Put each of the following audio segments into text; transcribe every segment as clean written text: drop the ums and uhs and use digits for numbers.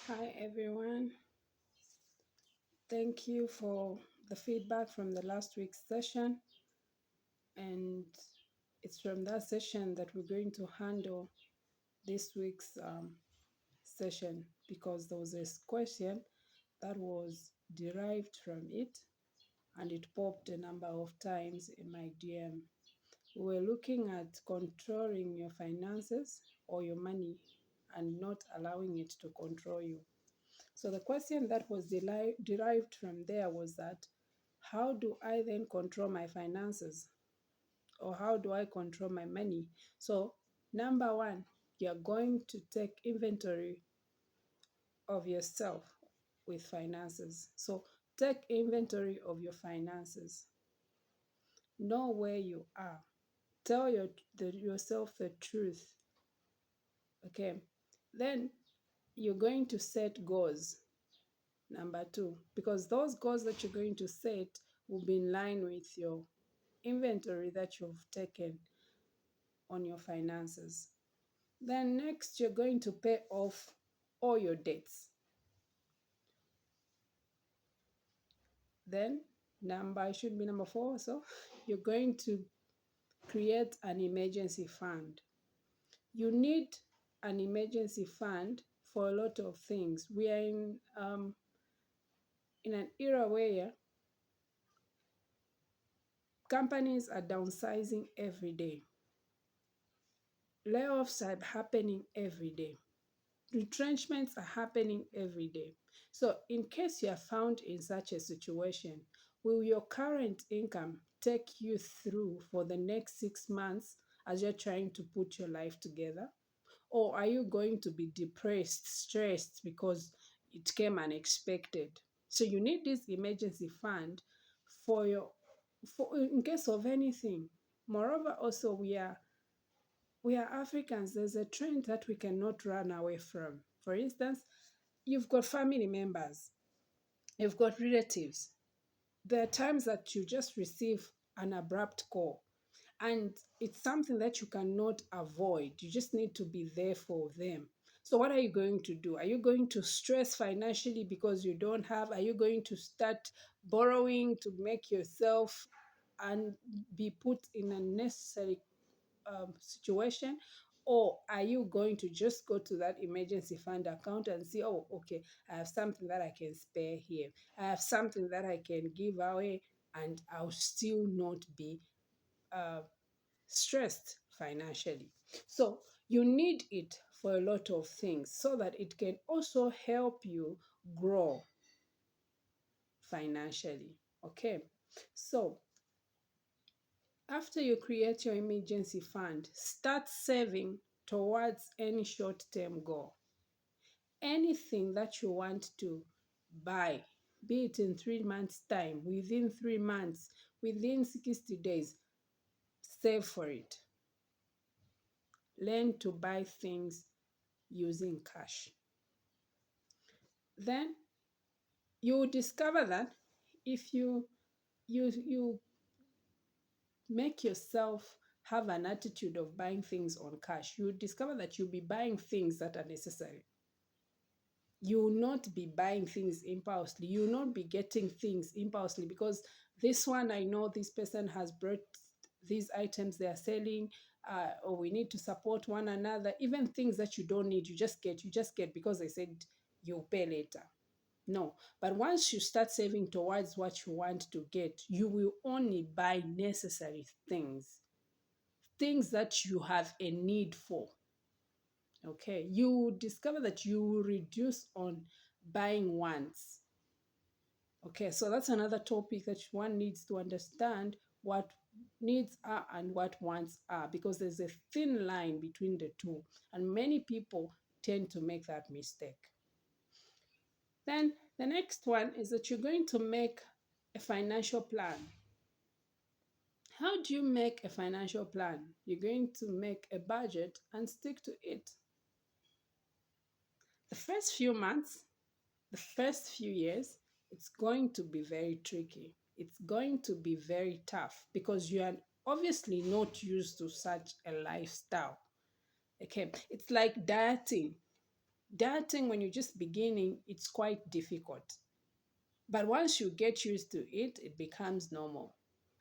Hi everyone. Thank you for the feedback from the last week's session. And it's from that session that we're going to handle this week's session because there was this question that was derived from it and it popped a number of times in my DM. We were looking at controlling your finances or your money and not allowing it to control you. So the question that was derived from there was that how do I then control my finances or how do I control my money? So, number one, you're going to take inventory of yourself with finances. So, take inventory of your finances. Know where you are. Tell yourself the truth. Okay. Then you're going to set goals. Number two, because those goals that you're going to set will be in line with your inventory that you've taken on your finances. Then next, you're going to pay off all your debts. Then it should be number four. So you're going to create an emergency fund. You need an emergency fund for a lot of things. We are in an era where companies are downsizing every day. Layoffs are happening every day. Retrenchments are happening every day. So, in case you are found in such a situation, will your current income take you through for the next 6 months as you're trying to put your life together? Or are you going to be depressed, stressed because it came unexpected? So, you need this emergency fund for your for in case of anything. Moreover, also we are Africans. There's a trend that we cannot run away from. For instance, you've got family members, you've got relatives. There are times that you just receive an abrupt call, and it's something that you cannot avoid. You just need to be there for them. So, what are you going to do? Are you going to stress financially because you don't have? Are you going to start borrowing to make yourself and be put in a necessary situation, or are you going to just go to that emergency fund account and see, oh, okay, I have something that I can spare here, I have something that I can give away, and I'll still not be uh, stressed financially? So you need it for a lot of things so that it can also help you grow financially. Okay, so after you create your emergency fund, start saving towards any short term goal. Anything that you want to buy, be it in 3 months' time, within 3 months, within 60 days, save for it. Learn to buy things using cash. Then you will discover that if you make yourself have an attitude of buying things on cash, you discover that you'll be buying things that are necessary. You will not be buying things impulsively. You will not be getting things impulsively because this one, I know this person has brought these items they are selling, or we need to support one another. Even things that you don't need, you just get because they said you'll pay later. No, but once you start saving towards what you want to get, you will only buy necessary things that you have a need for. Okay, you discover that you will reduce on buying wants. Okay, so that's another topic that one needs to understand what needs are and what wants are, because there's a thin line between the two, and many people tend to make that mistake. Then the next one is that you're going to make a financial plan. How do you make a financial plan? You're going to make a budget and stick to it. The first few months, the first few years, it's going to be very tricky. It's going to be very tough because you are obviously not used to such a lifestyle. Okay, it's like dieting. That thing, when you're just beginning, it's quite difficult. But once you get used to it, it becomes normal.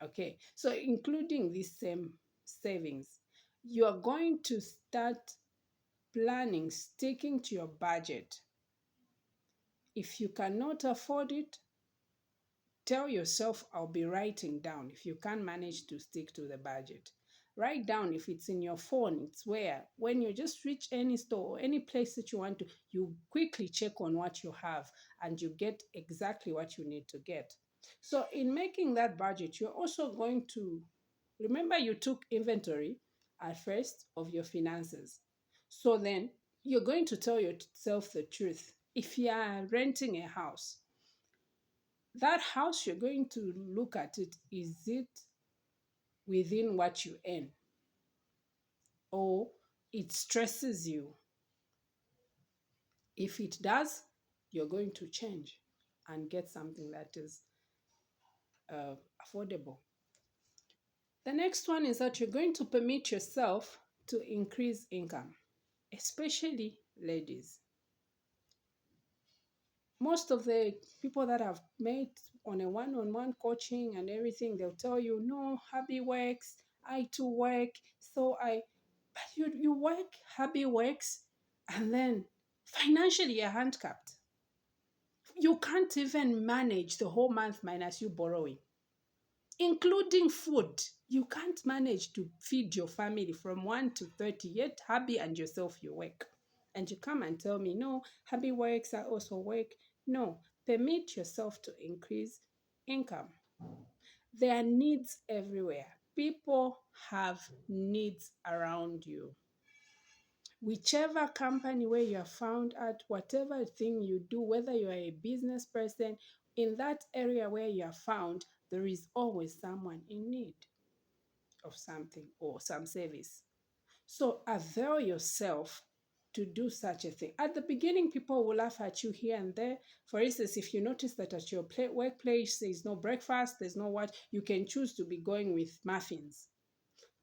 Okay. So, including these same savings, you are going to start planning, sticking to your budget. If you cannot afford it, tell yourself, I'll be writing down. If you can't manage to stick to the budget, write down. If it's in your phone, it's where when you just reach any store or any place that you want to, you quickly check on what you have and you get exactly what you need to get. So, in making that budget, you're also going to remember you took inventory at first of your finances. So, then you're going to tell yourself the truth. If you are renting a house, that house, you're going to look at it, is it within what you earn, or it stresses you? If it does, you're going to change and get something that is affordable. The next one is that you're going to permit yourself to increase income, especially ladies. Most of the people that I've met on a one-on-one coaching and everything, they'll tell you, no, hubby works, I too work, so I, but you work, hubby works, and then financially you're handicapped. You can't even manage the whole month minus you borrowing, including food. You can't manage to feed your family from 1 to 30, yet hubby and yourself, you work. And you come and tell me, no, hubby works, I also work. No, permit yourself to increase income. There are needs everywhere. People have needs around you. Whichever company where you are found at, whatever thing you do, whether you are a business person, in that area where you are found, there is always someone in need of something or some service. So avail yourself to do such a thing. At the beginning, people will laugh at you here and there. For instance, if you notice that at your workplace there's no breakfast, there's no what, you can choose to be going with muffins.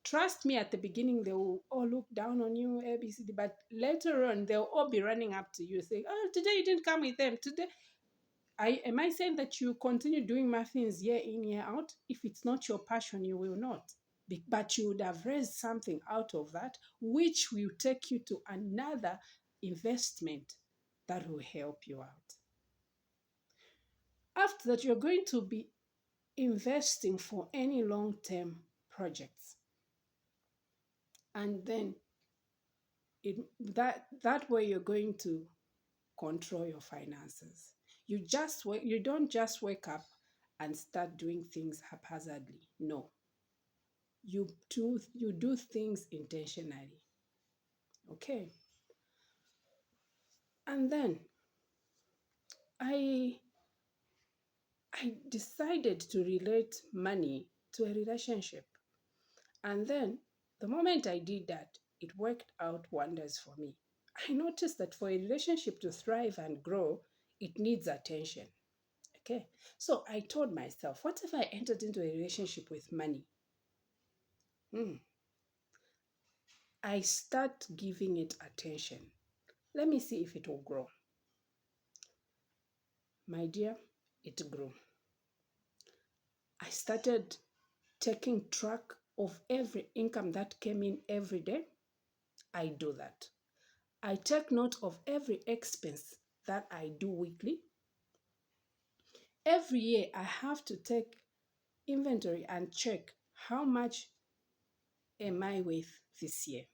Trust me, at the beginning, they will all look down on you, ABCD, but later on, they'll all be running up to you saying, oh, today you didn't come with them. Today, am I saying that you continue doing muffins year in, year out? If it's not your passion, you will not. But you would have raised something out of that, which will take you to another investment that will help you out. After that, you're going to be investing for any long term projects. And then that way you're going to control your finances. You don't just wake up and start doing things haphazardly. No, you do things intentionally. Okay. And then i I decided to relate money to a relationship. And then the moment I did that, it worked out wonders for me. I noticed that for a relationship to thrive and grow, it needs attention. Okay. So I told myself, what if I entered into a relationship with money? Hmm. I start giving it attention. Let me see if it will grow. My dear, it grew. I started taking track of every income that came in every day. I do that. I take note of every expense that I do weekly. Every year, I have to take inventory and check how much am I with this year.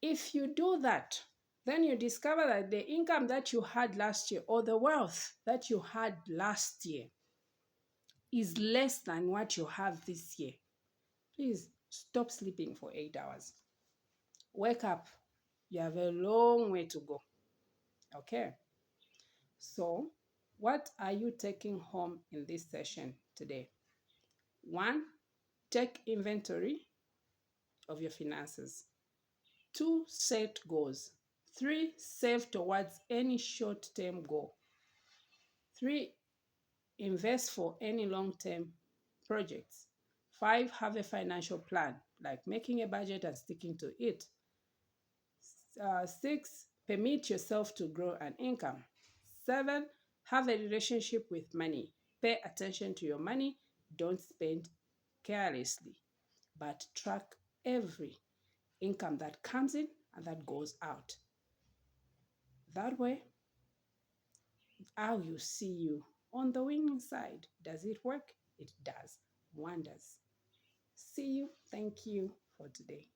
If you do that, then you discover that the income that you had last year or the wealth that you had last year is less than what you have this year. Please stop sleeping for 8 hours. Wake up. You have a long way to go. Okay. So, what are you taking home in this session today? 1, take inventory of your finances. 2, set goals. 3, save towards any short-term goal. 3, invest for any long-term projects. 5, have a financial plan, like making a budget and sticking to it. 6, permit yourself to grow an income. 7, have a relationship with money. Pay attention to your money. Don't spend carelessly, but track every income that comes in and that goes out. That way, I will see you on the winning side. Does it work? It does. Wonders. See you. Thank you for today.